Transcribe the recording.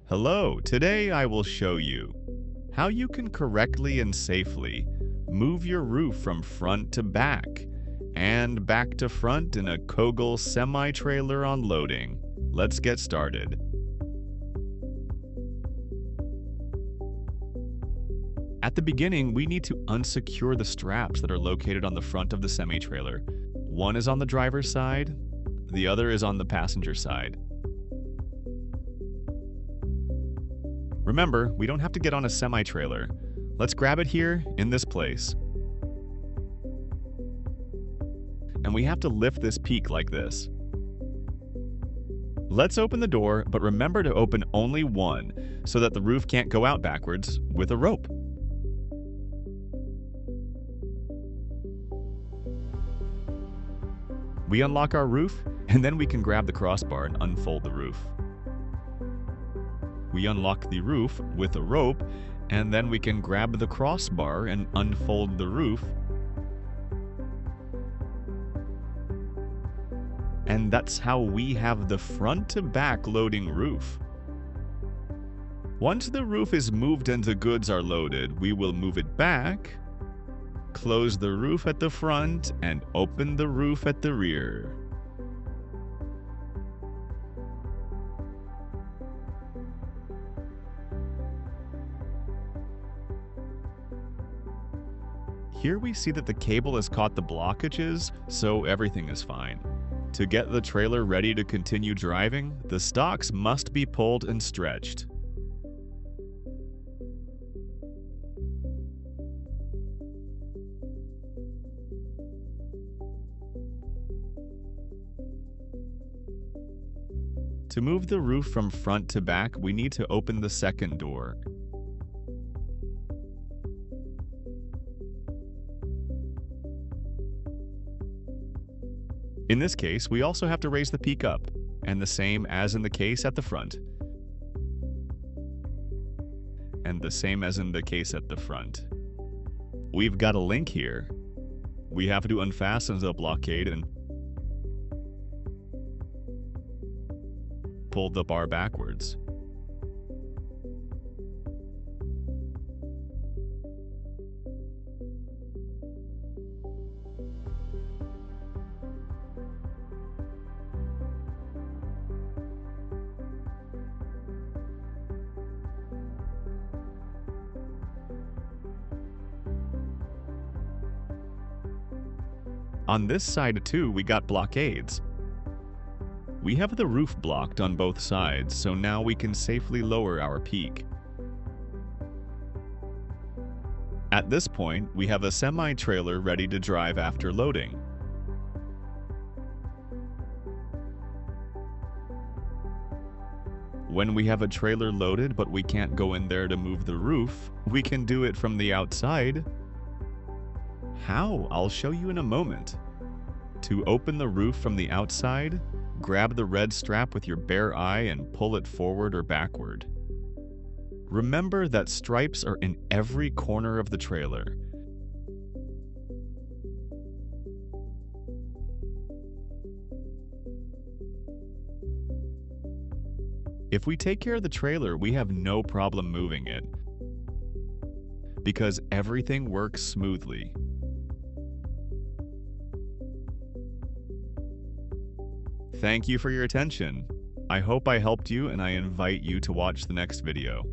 Hello, today I will show you how you can correctly and safely move your roof from front to back and back to front in a Kogel semi-trailer on loading. Let's get started. At the beginning, we need to unsecure the straps that are located on the front of the semi-trailer. One is on the driver's side, the other is on the passenger side. Remember, we don't have to get on a semi-trailer. Let's grab it here in this place. And we have to lift this peak like this. Let's open the door, but remember to open only one so that the roof can't go out backwards with a rope. We unlock our roof, and then we can grab the crossbar and unfold the roof. We unlock the roof with a rope, and then we can grab the crossbar and unfold the roof. And that's how we have the front-to-back loading roof. Once the roof is moved and the goods are loaded, we will move it back, close the roof at the front, and open the roof at the rear. Here we see that the cable has caught the blockages, so everything is fine. To get the trailer ready to continue driving, the stalks must be pulled and stretched. To move the roof from front to back, we need to open the second door. In this case, we also have to raise the peak up, and the same as in the case at the front. And the same as in the case at the front. We've got a link here. We have to unfasten the blockade and pull the bar backwards. On this side too, we got blockades. We have the roof blocked on both sides, so now we can safely lower our peak. At this point, we have a semi-trailer ready to drive after loading. When we have a trailer loaded but we can't go in there to move the roof, we can do it from the outside. How? I'll show you in a moment. To open the roof from the outside, grab the red strap with your bare eye and pull it forward or backward. Remember that stripes are in every corner of the trailer. If we take care of the trailer, we have no problem moving it, because everything works smoothly. Thank you for your attention. I hope I helped you, and I invite you to watch the next video.